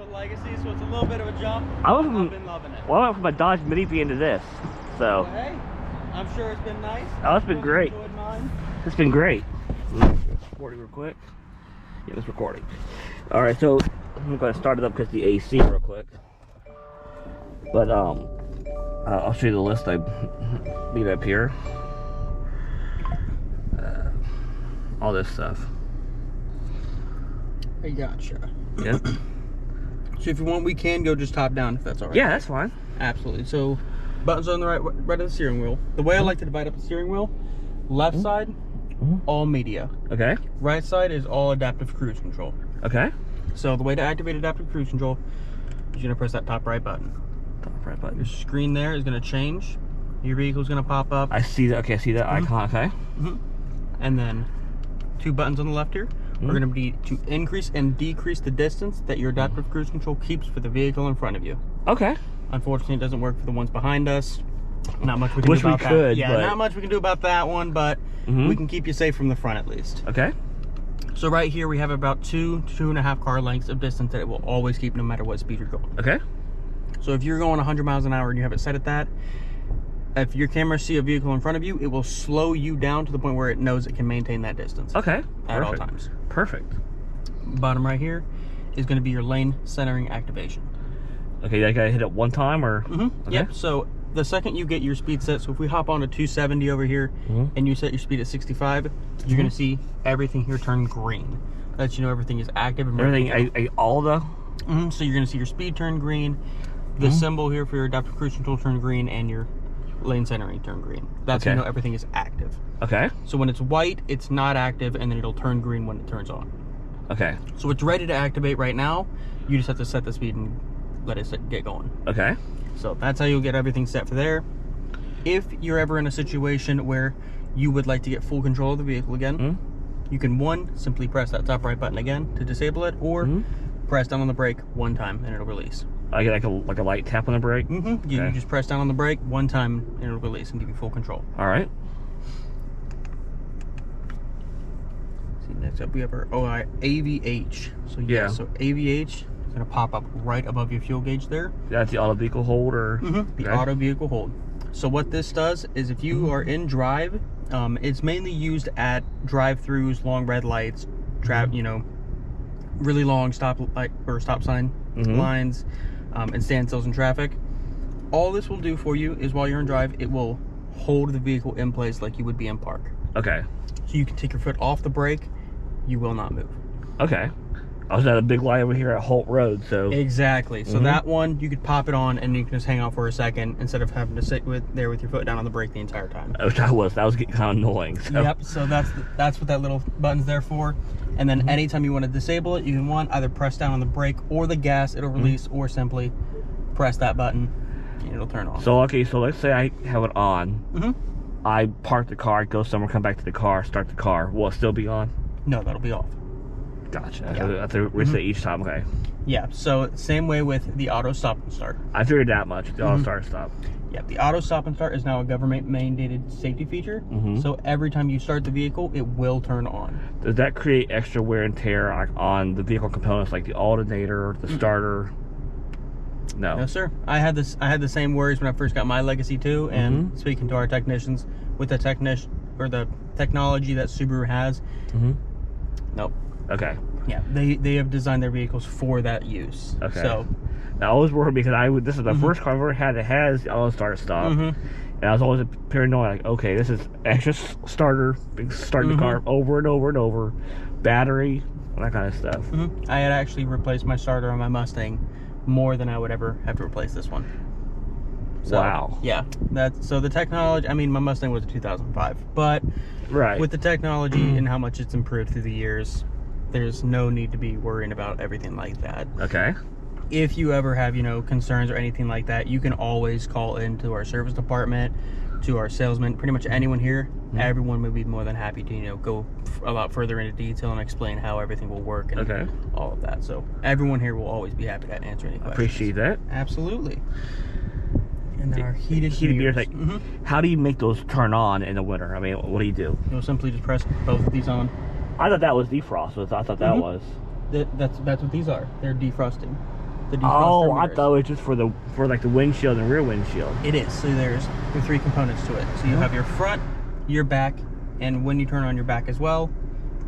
with Legacy, so it's a little bit of a jump. I've been loving it. Well, I went from a Dodge Mini V into this, so. Well, hey, I'm sure it's been nice. Oh, it's been great. Enjoyed mine. It's been great. Recording real quick. Yeah, it's recording. All right, so I'm going to start it up because the AC real quick. But I'll show you the list I leave up here. All this stuff. I gotcha. Yeah. So if you want, we can go just top down if that's all right. Yeah, that's fine. Absolutely. So buttons on the right of the steering wheel. The way I like to divide up the steering wheel, left side, all media. Okay. Right side is all adaptive cruise control. Okay. So the way to activate adaptive cruise control is you're gonna press that top right button. Top right button. Your screen there is gonna change. Your vehicle's gonna pop up. I see that. Okay, I see that icon. Okay. And then two buttons on the left here are gonna be to increase and decrease the distance that your adaptive cruise control keeps for the vehicle in front of you. Okay. Unfortunately, it doesn't work for the ones behind us. Not much we can Wish do about we could, that. Yeah, but... not much we can do about that one, but we can keep you safe from the front at least. Okay. So right here we have about 2.5 car lengths of distance that it will always keep no matter what speed you're going. Okay. So if you're going 100 miles an hour and you have it set at that, if your cameras see a vehicle in front of you, it will slow you down to the point where it knows it can maintain that distance. Okay. At all times. Perfect. Bottom right here is going to be your lane centering activation. Okay, I gotta hit it one time or? Okay. Yep. So the second you get your speed set, so if we hop on to 270 over here and you set your speed at 65, you're gonna see everything here turn green. That you know everything is active. And Everything, all the? So you're gonna see your speed turn green, the symbol here for your adaptive cruise control turn green, and your lane centering turn green. That's how you know everything is active. Okay. So when it's white, it's not active, and then it'll turn green when it turns on. Okay. So it's ready to activate right now. You just have to set the speed and let it get going. Okay. So that's how you'll get everything set for there. If you're ever in a situation where you would like to get full control of the vehicle again, you can simply press that top right button again to disable it, or press down on the brake one time and it'll release. I get like a light tap on the brake? You just press down on the brake one time and it'll release and give you full control. All right. See, next up we have our AVH. So so AVH. It's going to pop up right above your fuel gauge there. That's the auto vehicle hold, or? The auto vehicle hold. So what this does is if you are in drive, it's mainly used at drive-throughs, long red lights, you know, really long stop sign lines, and standstills in traffic. All this will do for you is while you're in drive, it will hold the vehicle in place like you would be in park. Okay. So you can take your foot off the brake, you will not move. Okay. I was at a big light over here at Holt Road, so... Exactly. So that one, you could pop it on and you can just hang out for a second instead of having to sit there with your foot down on the brake the entire time. Which that was getting kind of annoying. So. Yep, so that's what that little button's there for. And then anytime you want to disable it, you can either press down on the brake or the gas, it'll release, or simply press that button and it'll turn on. So, okay, so let's say I have it on. I park the car, go somewhere, come back to the car, start the car. Will it still be on? No, that'll be off. Gotcha. I have to reset each time. Okay. Yeah. So same way with the auto stop and start. I figured that much. The auto start and stop. Yeah. The auto stop and start is now a government mandated safety feature. So every time you start the vehicle, it will turn on. Does that create extra wear and tear on the vehicle components, like the alternator, the starter? No. No, sir. I had the same worries when I first got my Legacy too. And speaking to our technicians, with the technology that Subaru has, nope. Okay. Yeah, they have designed their vehicles for that use. Okay. So now I was worried because this is the first car I've ever had that has auto start stop, and I was always paranoid, like, okay, this is extra starter, starting the car over and over and over, battery, that kind of stuff. I had actually replaced my starter on my Mustang more than I would ever have to replace this one. So, wow. Yeah, so the technology. I mean, my Mustang was a 2005, but with the technology and how much it's improved through the years, there's no need to be worrying about everything like that. Okay. If you ever have, concerns or anything like that, you can always call into our service department, to our salesman, pretty much anyone here. Everyone would be more than happy to, go a lot further into detail and explain how everything will work and all of that. So everyone here will always be happy to answer any questions. Appreciate that. Absolutely. And then our heated mirrors. Like, how do you make those turn on in the winter? I mean, what do you do? You'll simply just press both of these on. I thought that was defrost. I thought that was. That's what these are. They're defrosting. the defroster Oh, I mirrors. thought it was just for like the windshield and rear windshield. It is. So there's the 3 components to it. So you have your front, your back, and when you turn on your back as well,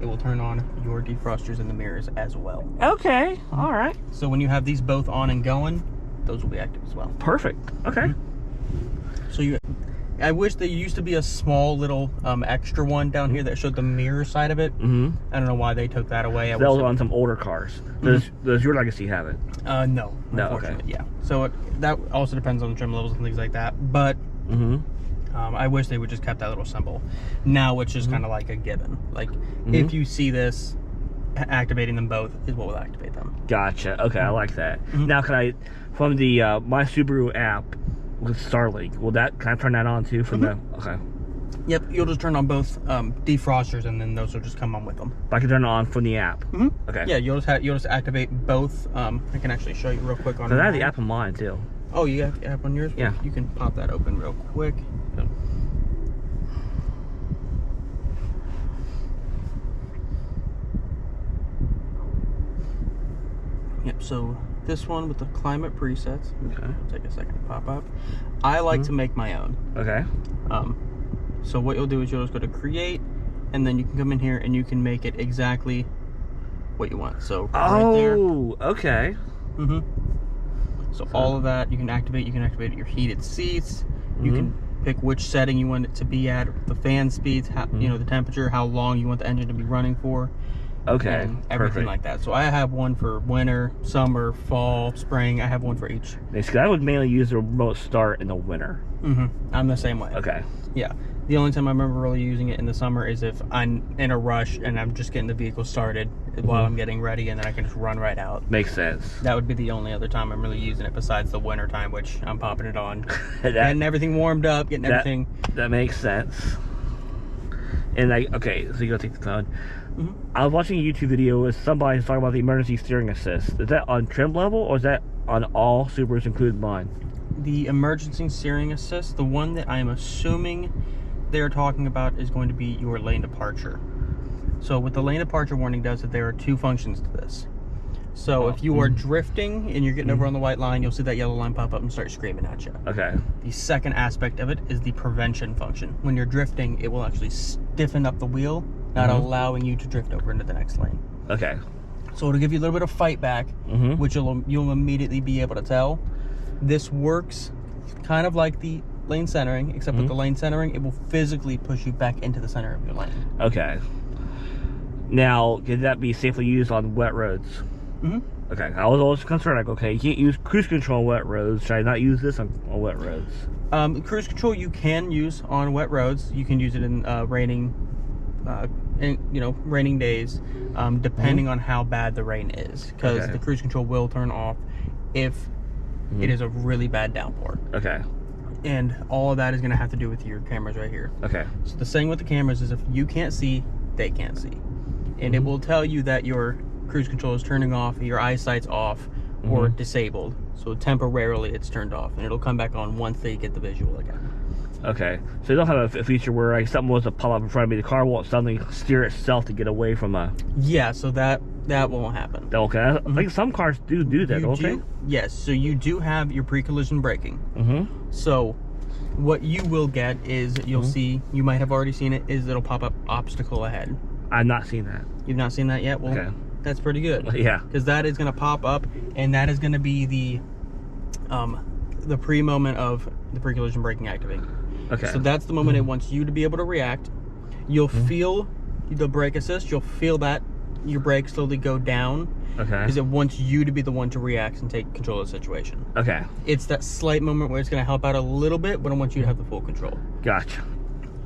it will turn on your defrosters and the mirrors as well. Okay, all right. So when you have these both on and going, those will be active as well. Perfect. Okay. So I wish there used to be a small little extra one down here that showed the mirror side of it. I don't know why they took that away. So that was on some older cars. Does your Legacy have it? No, No, unfortunately, yeah. So that also depends on trim levels and things like that. But I wish they would just kept that little symbol. Now it's just kind of like a given. Like if you see this, activating them both is what will activate them. Gotcha. Okay, I like that. Now, can I, from the My Subaru app with Starlink, can I turn that on too from the? Okay. Yep, you'll just turn on both defrosters, and then those will just come on with them. I can turn it on from the app. Okay. Yeah, you'll just activate both. I can actually show you real quick on. So I have the app on mine too. Oh, you have the app on yours? Yeah. You can pop that open real quick. Yep, so this one with the climate presets. Okay. Take a second to pop up. I like to make my own. Okay. So what you'll do is you'll just go to create, and then you can come in here and you can make it exactly what you want. So right there. Oh, okay. So all of that you can activate. You can activate your heated seats. You can pick which setting you want it to be at, the fan speeds, how, you know, the temperature, how long you want the engine to be running for. Okay, and everything like that. So I have one for winter, summer, fall, spring. I have one for each. Basically, I would mainly use the remote start in the winter. I'm the same way. Okay. Yeah. The only time I remember really using it in the summer is if I'm in a rush and I'm just getting the vehicle started while I'm getting ready, and then I can just run right out. Makes sense. That would be the only other time I'm really using it besides the winter time, which I'm popping it on. Getting everything warmed up, getting everything. That makes sense. And like, okay, so you gotta take the cloud. I was watching a YouTube video with somebody talking about the emergency steering assist. Is that on trim level, or is that on all Subarus, including mine? The emergency steering assist, the one that I'm assuming they're talking about, is going to be your lane departure. So what the lane departure warning does is there are 2 functions to this. So if you are drifting and you're getting over on the white line, you'll see that yellow line pop up and start screaming at you. Okay. The second aspect of it is the prevention function. When you're drifting, it will actually stiffen up the wheel, not allowing you to drift over into the next lane. Okay. So it'll give you a little bit of fight back, which you'll immediately be able to tell. This works kind of like the lane centering, except with the lane centering, it will physically push you back into the center of your lane. Okay. Now, can that be safely used on wet roads? Okay, I was always concerned, like, okay, you can't use cruise control on wet roads. Should I not use this on wet roads? Cruise control you can use on wet roads. You can use it in raining days, depending on how bad the rain is, because the cruise control will turn off if it is a really bad downpour. Okay. And all of that is going to have to do with your cameras right here. Okay. So the thing with the cameras is if you can't see, they can't see, and it will tell you that your cruise control is turning off, your eyesight's off, or disabled. So temporarily it's turned off, and it'll come back on once they get the visual again. Okay, so you don't have a feature where like something was to pop up in front of me, the car won't suddenly steer itself to get away from a... Yeah, so that won't happen. Okay, I think some cars do that, don't they? Yes, so you do have your pre-collision braking. So what you will get is, you'll see, you might have already seen it, is it'll pop up obstacle ahead. I've not seen that. You've not seen that yet? Well, okay. That's pretty good. Yeah. Because that is going to pop up, and that is going to be the pre-moment of the pre-collision braking activating. Okay. So that's the moment it wants you to be able to react. You'll feel the brake assist. You'll feel that your brakes slowly go down. Okay. Because it wants you to be the one to react and take control of the situation. Okay. It's that slight moment where it's going to help out a little bit, but I want you to have the full control. Gotcha.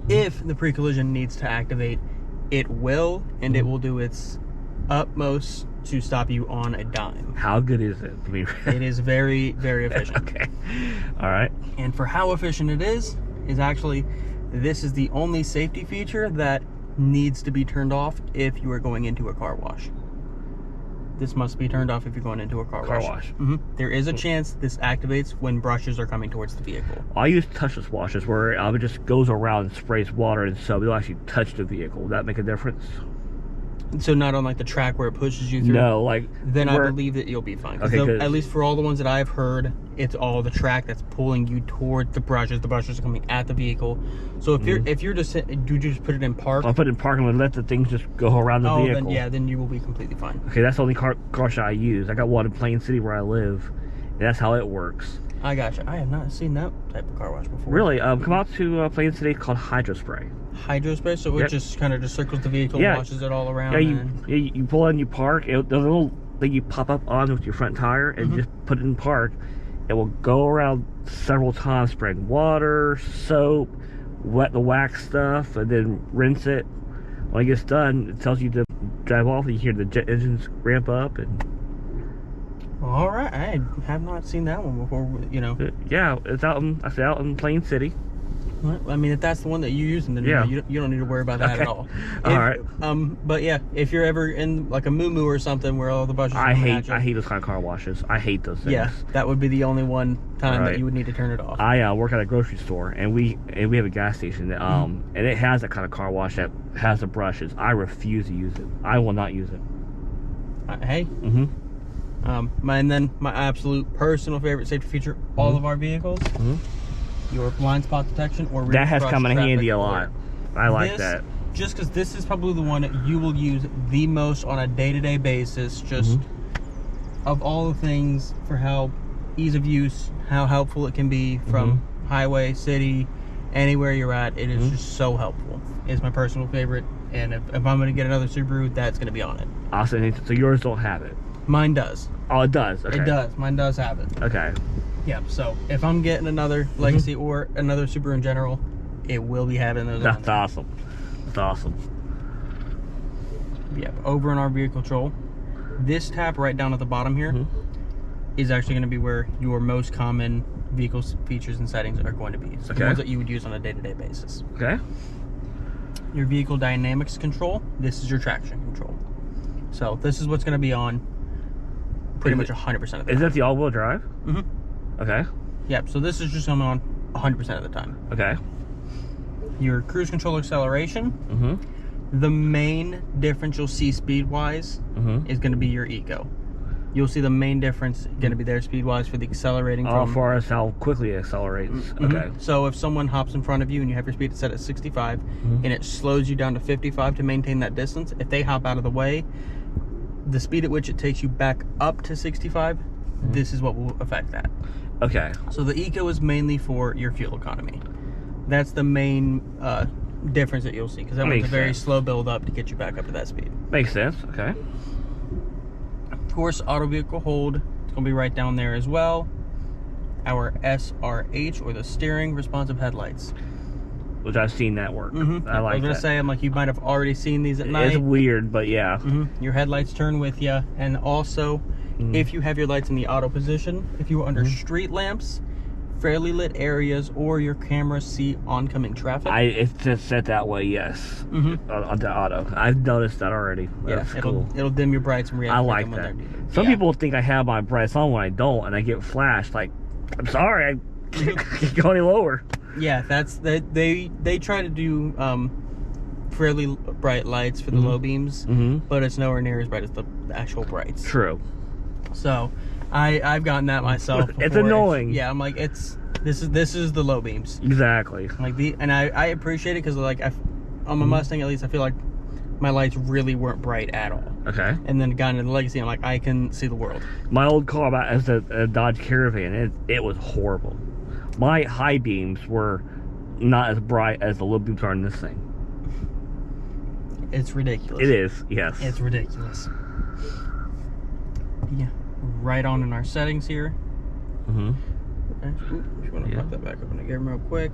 If the pre-collision needs to activate, it will, and it will do its utmost to stop you on a dime. How good is it? It is very, very efficient. Okay. All right. And for how efficient it is actually, this is the only safety feature that needs to be turned off if you are going into a car wash. This must be turned off if you're going into a car wash. There is a chance this activates when brushes are coming towards the vehicle. I use touchless washes where it just goes around and sprays water, and so we don't actually touch the vehicle. Would that make a difference? So not on like the track where it pushes you through. No, like then I believe that you'll be fine. Okay, at least for all the ones that I've heard, it's all the track that's pulling you toward the brushes. The brushes are coming at the vehicle. So if you're just, do you just put it in park? I'll put it in park and let the things just go around the vehicle. Then you will be completely fine. Okay, that's the only car wash I use. I got one in Plain City where I live, and that's how it works. I gotcha. I have not seen that type of car wash before. Really? Come out to Plain City, called Hydro Spray. Hydro Spray, so it just kind of just circles the vehicle, washes it all around. Yeah, you pull in, you park. The little thing you pop up on with your front tire, and just put it in park. It will go around several times, spraying water, soap, wet the wax stuff, and then rinse it. When it gets done, it tells you to drive off. You hear the jet engines ramp up, and all right, I have not seen that one before. You know. Yeah, it's out in Plain City. Well, I mean, if that's the one that you're using, then you don't need to worry about that at all. All right. But yeah, if you're ever in like a moo or something where all the brushes I hate those kind of car washes. I hate those things. Yeah, that would be the only one time that you would need to turn it off. I work at a grocery store, and we have a gas station that, and it has that kind of car wash that has the brushes. I refuse to use it. I will not use it. Hey. And then my absolute personal favorite safety feature, all of our vehicles, your blind spot detection or that has come in handy a lot. I like that. Just because this is probably the one that you will use the most on a day-to-day basis, just of all the things, for how ease of use, how helpful it can be from highway, city, anywhere you're at. It is just so helpful. It's my personal favorite, and if I'm going to get another Subaru, that's going to be on it. Awesome. So yours don't have it? Mine does. Oh, it does? Okay. It does. Mine does have it. Okay. Yeah, so if I'm getting another Legacy or another Subaru in general, it will be having those. That's awesome. That's awesome. Yep, over in our vehicle control, this tab right down at the bottom here is actually going to be where your most common vehicle features and settings are going to be. So the ones that you would use on a day-to-day basis. Okay. Your vehicle dynamics control, this is your traction control. So this is what's going to be on pretty much 100% of the time. Is that the all-wheel drive? Okay. Yep, so this is just coming on 100% of the time. Okay. Your cruise control acceleration, the main difference you'll see speed-wise is going to be your eco. You'll see the main difference going to be there speed-wise for the accelerating. As far as how quickly it accelerates. Okay. So if someone hops in front of you and you have your speed set at 65 and it slows you down to 55 to maintain that distance, if they hop out of the way, the speed at which it takes you back up to 65, this is what will affect that. Okay. So the eco is mainly for your fuel economy. That's the main difference that you'll see, because that one's a very slow build up to get you back up to that speed. Makes sense. Okay. Of course, auto vehicle hold, it's going to be right down there as well. Our SRH, or the steering responsive headlights, which I've seen that work. I like that. I was going to say, I'm like, you might have already seen these at night. It's weird, but yeah. Your headlights turn with you, and also if you have your lights in the auto position, if you are under street lamps, fairly lit areas, or your cameras see oncoming traffic. It's just set that way, yes. On the auto. I've noticed that already. That's cool. It'll dim your brights and react. I like that. Some people think I have my brights on when I don't, and I get flashed. Like, I'm sorry, I can't go any lower. Yeah, that's they try to do fairly bright lights for the low beams, but it's nowhere near as bright as the actual brights. True. So I've gotten that myself before. It's annoying. Yeah, I'm like, this is the low beams. Exactly. Like I appreciate it, because like on my Mustang at least, I feel like my lights really weren't bright at all. Okay. And then got into the Legacy, I'm like, I can see the world. My old car as a Dodge Caravan, it was horrible. My high beams were not as bright as the low beams are in this thing. It's ridiculous. It is, yes. It's ridiculous. Yeah, right on in our settings here. Okay. Ooh, just want to pop that back up in the game real quick.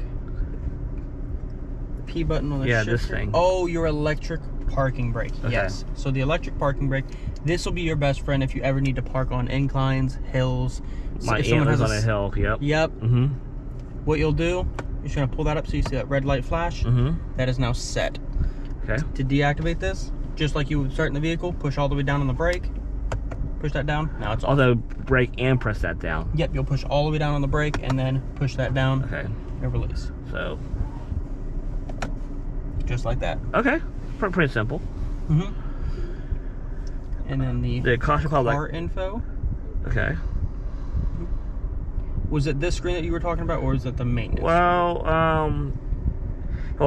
The P button on the shifter. This thing. Oh, your electric parking brake. Okay. Yes. So the electric parking brake, this will be your best friend if you ever need to park on inclines, hills. My aunt lives on a hill. Yep. Yep. What you'll do, you're just gonna pull that up so you see that red light flash. That is now set. Okay. To deactivate this, just like you would start in the vehicle, push all the way down on the brake. Push that down. Now it's off. Although brake and press that down. Yep, you'll push all the way down on the brake and then push that down. Okay. And release. So. Just like that. Okay. Pretty simple. And then the caution call, car info. Okay. Was it this screen that you were talking about, or is it the maintenance? Well,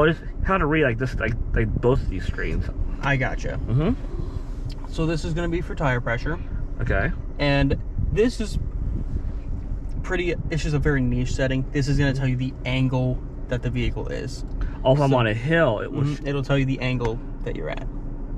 just how to read like this, like both of these screens. I gotcha. So this is going to be for tire pressure. Okay. And this is it's just a very niche setting. This is going to tell you the angle that the vehicle is. Oh, if I'm on a hill, it'll tell you the angle that you're at.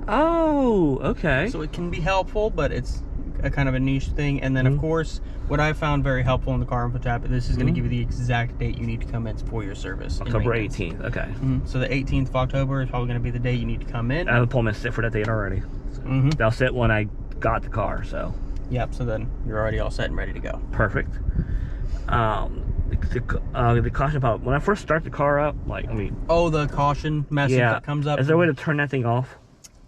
Oh, okay. So it can be helpful, but it's a kind of a niche thing. And then of course, what I found very helpful in the car info tab, this is going to give you the exact date you need to come in for your service. October 18th. Okay. So the 18th of October is probably going to be the day you need to come in. I have an appointment set for that date already. So they'll sit when I got the car. So. Yep. So then you're already all set and ready to go. Perfect. The caution pop. When I first start the car up, oh, the caution message that comes up. Is there a way to turn that thing off?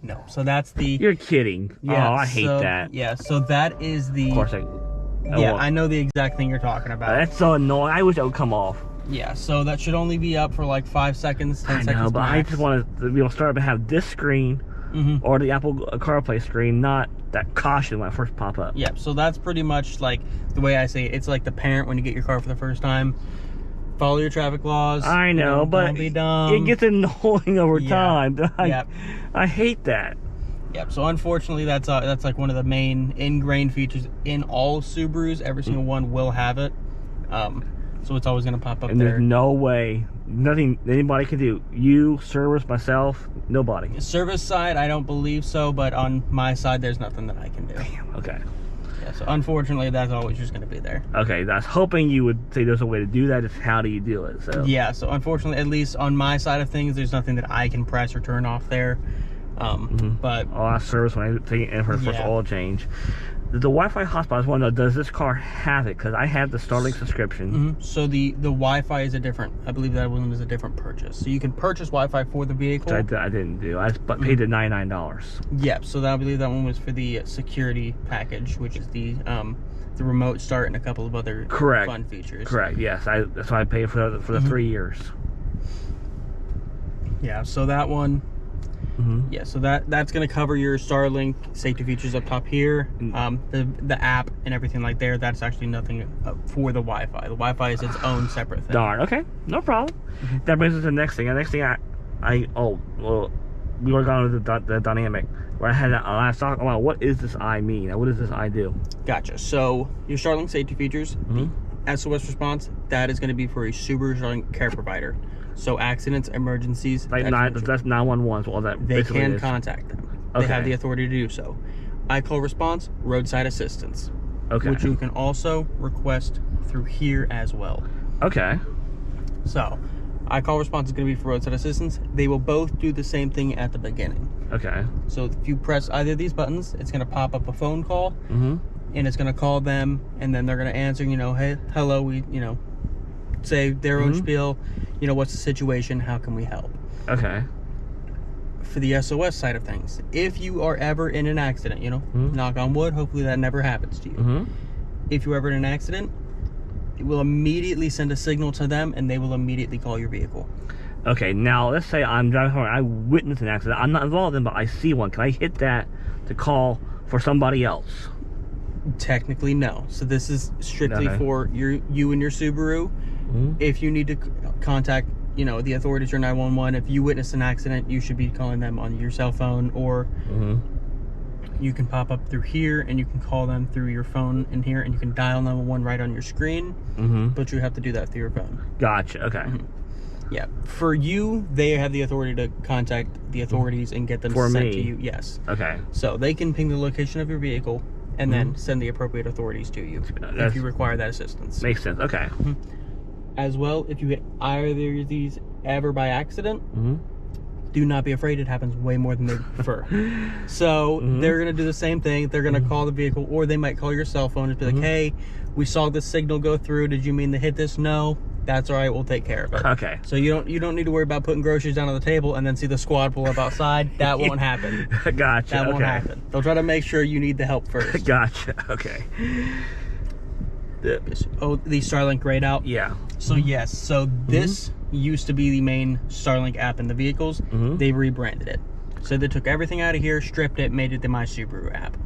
No. So that's the. You're kidding. Yeah. Oh, I hate that. Yeah. So that is the. Of course I know the exact thing you're talking about. That's so annoying. I wish it would come off. Yeah. So that should only be up for like 5 seconds, 10 seconds. I know, but max. I just want to be able to start up and have this screen or the Apple CarPlay screen, not that caution when I first pop up. Yep. So that's pretty much like the way I say it. It's like the parent when you get your car for the first time. Follow your traffic laws. I know, but don't be dumb. It gets annoying over time. I hate that. Yep. So unfortunately, that's like one of the main ingrained features in all Subarus. Every single one will have it. So it's always going to pop up and there. There's no way, nothing anybody can do. You, service, myself, nobody. Service side, I don't believe so, but on my side, there's nothing that I can do. Damn. Okay. Yeah. So unfortunately, that's always just going to be there. Okay. I was hoping you would say there's a way to do that. Just how do you do it? So. Yeah. So unfortunately, at least on my side of things, there's nothing that I can press or turn off there. But I'll ask service when I take it in for the first oil change. The Wi-Fi hotspot, I just want to know, does this car have it? Because I have the Starlink subscription. So the Wi-Fi is a different, I believe that one was a different purchase. So you can purchase Wi-Fi for the vehicle. I didn't do. I just paid the $99. Yep. So I believe that one was for the security package, which is the remote start and a couple of other fun features. Correct. Yes. That's why I paid for the 3 years. Yeah. So that one. Yeah, so that's going to cover your Starlink safety features up top here. The app and everything like there, that's actually nothing for the Wi-Fi. The Wi-Fi is its own separate thing. Darn, okay, no problem. That brings us to the next thing. The next thing we were going with the dynamic where I had I was talking about what is this I mean? What does this I do? Gotcha. So your Starlink safety features, the SOS response, that is going to be for a Subaru Starlink care provider. So accidents, emergencies, like that's 911. All that they can contact them. They have the authority to do so. iCall response, roadside assistance, which you can also request through here as well. Okay. So, iCall response is going to be for roadside assistance. They will both do the same thing at the beginning. Okay. So if you press either of these buttons, it's going to pop up a phone call, and it's going to call them, and then they're going to answer. Hey, hello, we say their own spiel. What's the situation? How can we help? Okay. For the SOS side of things, if you are ever in an accident, knock on wood, hopefully that never happens to you. If you're ever in an accident, it will immediately send a signal to them, and they will immediately call your vehicle. Okay, now let's say I'm driving home, I witness an accident. I'm not involved in, but I see one. Can I hit that to call for somebody else? Technically, no. So this is strictly for you and your Subaru. If you need to contact, the authorities or 911, if you witness an accident, you should be calling them on your cell phone, or you can pop up through here and you can call them through your phone in here, and you can dial 911 right on your screen, but you have to do that through your phone. Gotcha. Okay. Yeah. For you, they have the authority to contact the authorities and get them sent to you. Yes. Okay. So they can ping the location of your vehicle and then send the appropriate authorities to you if you require that assistance. Makes sense. Okay. As well, if you hit either of these ever by accident, do not be afraid. It happens way more than they prefer. So they're going to do the same thing. They're going to call the vehicle, or they might call your cell phone and be like, hey, we saw this signal go through. Did you mean to hit this? No. That's all right. We'll take care of it. Okay. So you don't need to worry about putting groceries down on the table and then see the squad pull up outside. That won't happen. Gotcha. That won't happen. They'll try to make sure you need the help first. Gotcha. Okay. The Starlink grayed out? Yeah. So yes, so this used to be the main Starlink app in the vehicles. They rebranded it. So they took everything out of here, stripped it, made it the My Subaru app.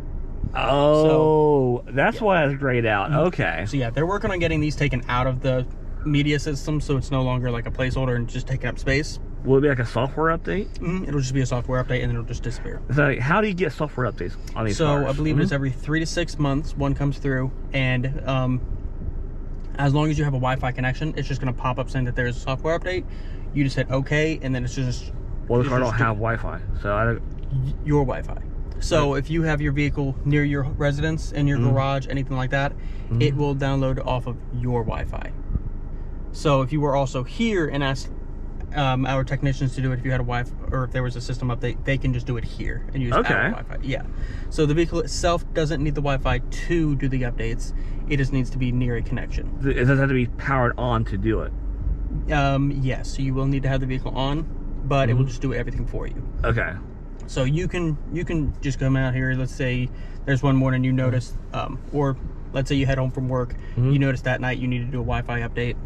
Oh, that's why it's grayed out. Okay. So yeah, they're working on getting these taken out of the media system, so it's no longer like a placeholder and just taking up space. Will it be like a software update? It'll just be a software update, and then it'll just disappear. So how do you get software updates on these cars? So I believe it's every 3 to 6 months one comes through, and as long as you have a Wi-Fi connection, it's just going to pop up saying that there's a software update. You just hit OK, and then it's just... Well, the car don't have Wi-Fi, so I don't... Your Wi-Fi. So if you have your vehicle near your residence, in your garage, anything like that, it will download off of your Wi-Fi. So if you were also here and asked our technicians to do it, if you had a Wi-Fi, or if there was a system update, they can just do it here and use our Wi-Fi. Yeah. So the vehicle itself doesn't need the Wi-Fi to do the updates. It just needs to be near a connection. It doesn't have to be powered on to do it. Yes. So you will need to have the vehicle on, but it will just do everything for you. Okay. So you can just come out here. Let's say there's one morning you notice, or let's say you head home from work, you notice that night you need to do a Wi-Fi update.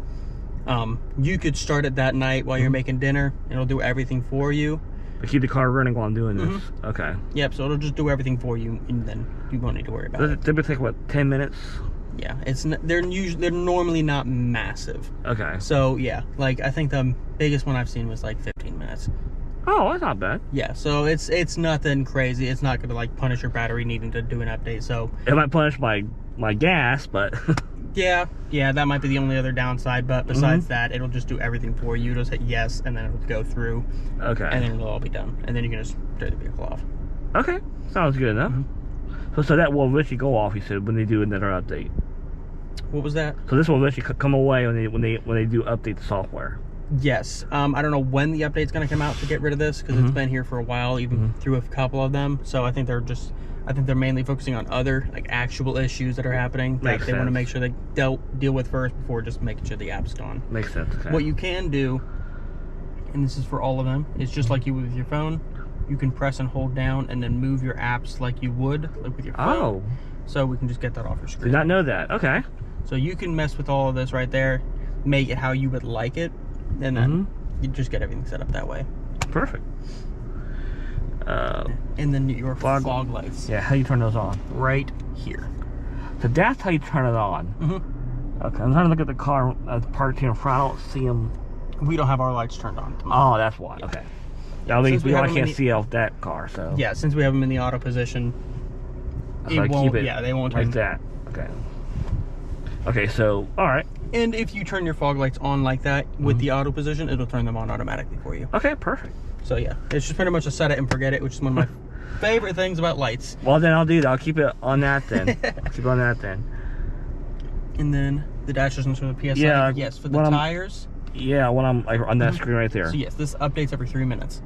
You could start it that night while you're making dinner. It'll do everything for you. But keep the car running while I'm doing this. Okay. Yep. So it'll just do everything for you, and then you won't need to worry about Does it. it typically take what, 10 minutes? Yeah. They're normally not massive. Okay. So yeah, like I think the biggest one I've seen was like 15 minutes. Oh, that's not bad. Yeah, so it's nothing crazy. It's not gonna like punish your battery needing to do an update. So it might punish my gas, but yeah, that might be the only other downside. But besides that, it'll just do everything for you. Just hit yes, and then it'll go through. Okay. And then it'll all be done, and then you can just turn the vehicle off. Okay, sounds good enough. So that will eventually go off. You said when they do another update. What was that? So this will eventually come away when they do update the software. Yes. I don't know when the update's going to come out to get rid of this, because it's been here for a while, even through a couple of them. So I think they're mainly focusing on other like actual issues that are happening that they want to make sure they deal with first before just making sure the app's gone. Makes sense. Okay. What you can do, and this is for all of them, is just like you would with your phone. You can press and hold down and then move your apps like you would like with your phone. Oh. So we can just get that off your screen. Did not know that. Okay. So you can mess with all of this right there, make it how you would like it, and then you just get everything set up that way. Perfect. And then your fog lights. Yeah, how do you turn those on? Right here. So that's how you turn it on. Okay, I'm trying to look at the car parked here in front. I don't see them. We don't have our lights turned on. Oh, that's why. Yeah. Okay. Yeah, I can't see off that car, so. Yeah, since we have them in the auto position, so it won't. Yeah, they won't turn like that. Okay. Okay, so all right. And if you turn your fog lights on like that with the auto position, it'll turn them on automatically for you. Okay, perfect. So yeah, it's just pretty much a set it and forget it, which is one of my favorite things about lights. Well, then I'll do that. I'll keep it on that then. Keep it on that then. And then the dash distance from the PSI. Yeah. Yes, for the tires. Yeah, when I'm like, on that screen right there. So yes, this updates every 3 minutes.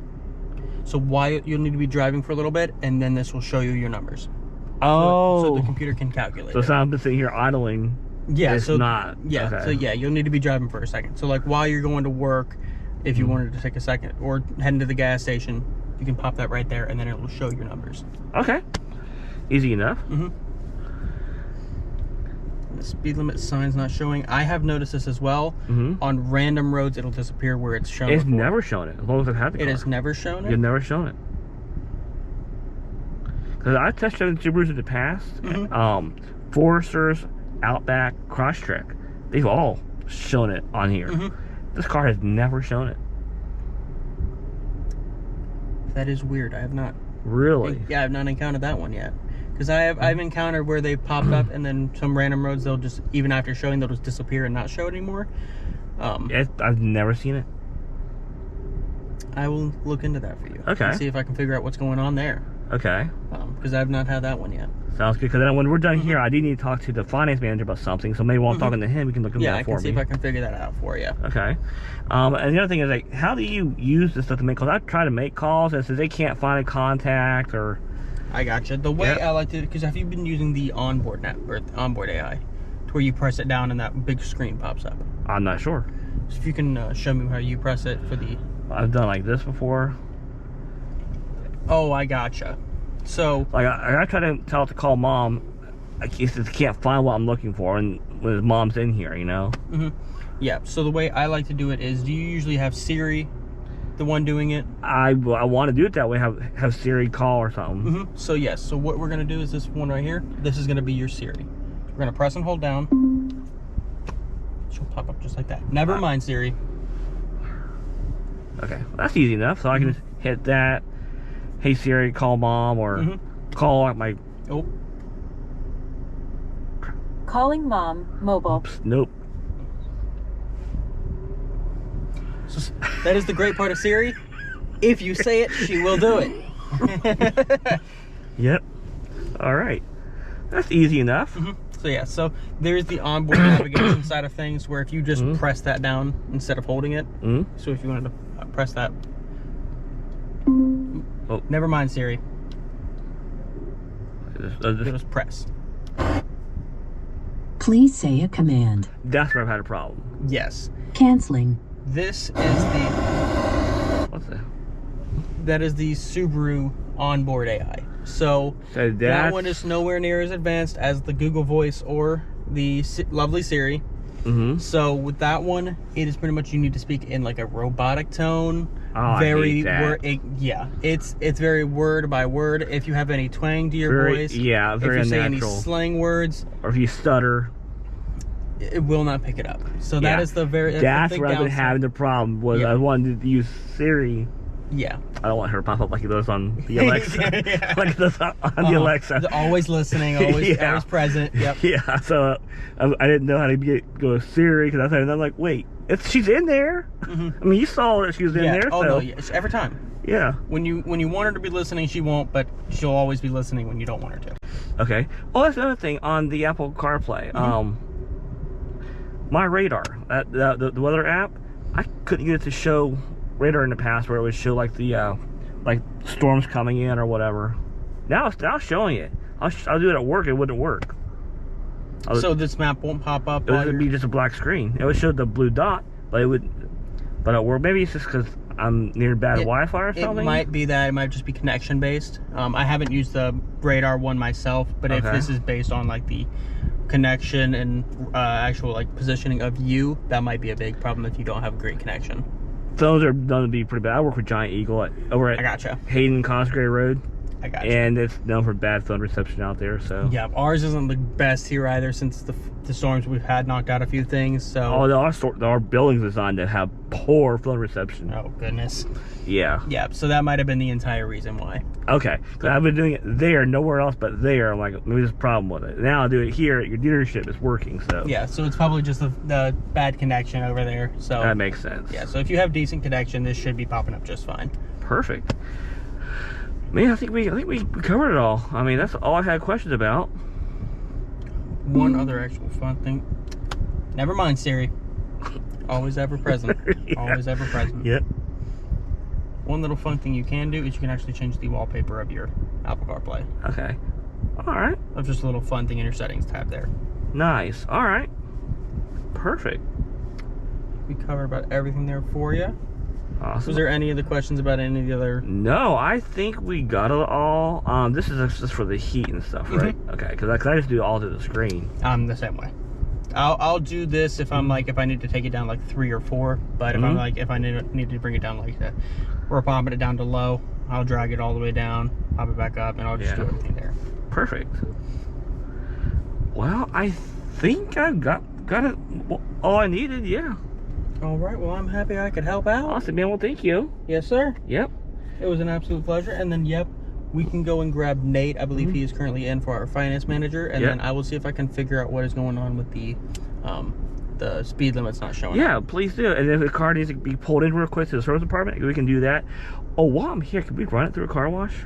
So you'll need to be driving for a little bit, and then this will show you your numbers. Oh. So the computer can calculate. So I'm just sitting here idling. Yeah, it's not. Yeah, okay. So yeah, you'll need to be driving for a second. So like while you're going to work, if you wanted to take a second, or heading to the gas station, you can pop that right there, and then it will show your numbers. Okay, easy enough. The speed limit sign's not showing. I have noticed this as well. On random roads, it'll disappear where it's shown. It's never shown it as long as I've had the car. It has never shown it. You've never shown it. Because I tested Subarus in the past. Foresters, Outback, Crosstrek, they've all shown it on here. This car has never shown it. That is weird. I have not. Really? Yeah, I've not encountered that one yet. Because I've encountered where they popped up and then some random roads they'll just, even after showing, they'll just disappear and not show it anymore. I've never seen it. I will look into that for you. Okay. And see if I can figure out what's going on there. Okay. Because I've not had that one yet. Sounds good. Because then when we're done here, I do need to talk to the finance manager about something. So maybe while I'm talking to him, we can look into that for me. Yeah, I can see if I can figure that out for you. Okay. And the other thing is, like, how do you use this stuff to make calls? I try to make calls, and it says they can't find a contact or. I gotcha. The way I like to, because have you been using the onboard net or the onboard AI, to where you press it down and that big screen pops up? I'm not sure. So if you can show me how you press it for the. I've done like this before. Oh, I gotcha. So like I try to tell it to call mom. I just can't find what I'm looking for, and when his mom's in here, you know. Yeah. So the way I like to do it is, do you usually have Siri the one doing it? I want to do it that way. Have Siri call or something. So yes. So what we're gonna do is this one right here. This is gonna be your Siri. We're gonna press and hold down. She'll pop up just like that. Never mind Siri. Okay, well, that's easy enough. So I can just hit that. Hey Siri, call mom, or call my. Oh. Calling mom, mobile. Oops, nope. So that is the great part of Siri. If you say it, she will do it. Yep. All right. That's easy enough. So yeah, so there's the onboard navigation side of things where if you just press that down instead of holding it. So if you wanted to press that. Oh, never mind Siri. Just press. Please say a command. That's where I've had a problem. Yes. Canceling. This is the. What's that? That is the Subaru onboard AI. So that one is nowhere near as advanced as the Google Voice or the lovely Siri. So with that one, it is pretty much you need to speak in like a robotic tone. Oh, very I hate that. Yeah, it's very word by word. If you have any twang to your Very, voice, yeah, very if you unnatural. say any slang words, Or if you stutter. it will not pick it up. So that is the very. That's the where I've been having the problem. Was I wanted to use Siri. Yeah. I don't want her to pop up like it does on the Alexa. Like it does on the Alexa. Always listening, always present. Yep. Yeah. So I didn't know how to go Siri because I'm like, wait, she's in there. I mean, you saw that she was in there. Oh so. no, yeah, every time. Yeah. When you want her to be listening, she won't, but she'll always be listening when you don't want her to. Okay. Oh, that's another thing on the Apple CarPlay. My radar, the weather app, I couldn't get it to show radar in the past where it would show like the like storms coming in or whatever. Now it's showing it. I'll do it at work. It wouldn't work. So this map won't pop up. It would be just a black screen. It would show the blue dot, but it would. But at work, maybe it's just because I'm near bad Wi-Fi or something. It might be that. It might just be connection based. I haven't used the radar one myself, but if this is based on like the connection and actual like positioning of you, that might be a big problem if you don't have a great connection. Those are going to be pretty bad. I work with Giant Eagle over at Hayden Cosgray Road. I got you. And it's known for bad phone reception out there, so. Yeah, ours isn't the best here either since the storms we've had knocked out a few things, so. Oh, our building's designed to have poor phone reception. Oh, goodness. Yeah. Yeah, so that might have been the entire reason why. Okay, because I've been doing it there, nowhere else but there. I'm like, maybe there's a problem with it. Now I do it here at your dealership. It's working, so. Yeah, so it's probably just the bad connection over there, so. That makes sense. Yeah, so if you have decent connection, this should be popping up just fine. Perfect. Man, I think we covered it all. I mean, that's all I had questions about. One other actual fun thing. Never mind, Siri. Always ever present. Always ever present. Yep. One little fun thing you can do is you can actually change the wallpaper of your Apple CarPlay. Okay. All right. That's just a little fun thing in your settings tab there. Nice. All right. Perfect. We covered about everything there for you. Awesome. Was there any other questions about any of the other? No, I think we got it all. This is just for the heat and stuff, right? Okay, because I just do it all to the screen. I'm the same way. I'll do this if I'm like, if I need to take it down like 3 or 4, but if I'm like, if I need to bring it down like that, we're popping it down to low, I'll drag it all the way down, pop it back up, and I'll just do everything there. Perfect. Well, I think I've got it all I needed, yeah. All right, well, I'm happy I could help out. Awesome, man. Well, thank you. Yes, sir. Yep. It was an absolute pleasure. And then, yep, we can go and grab Nate. I believe he is currently in for our finance manager. And then I will see if I can figure out what is going on with the speed limit's not showing up. Yeah, please do. And if the car needs to be pulled in real quick to the service department, we can do that. Oh, while I'm here, can we run it through a car wash?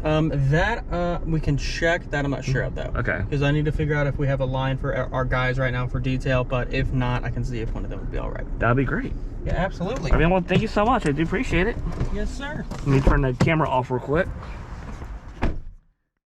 We can check. That I'm not sure of, though. Okay. Because I need to figure out if we have a line for our guys right now for detail. But if not, I can see if one of them would be all right. That'd be great. Yeah, absolutely. I mean, well, thank you so much. I do appreciate it. Yes, sir. Let me turn the camera off real quick.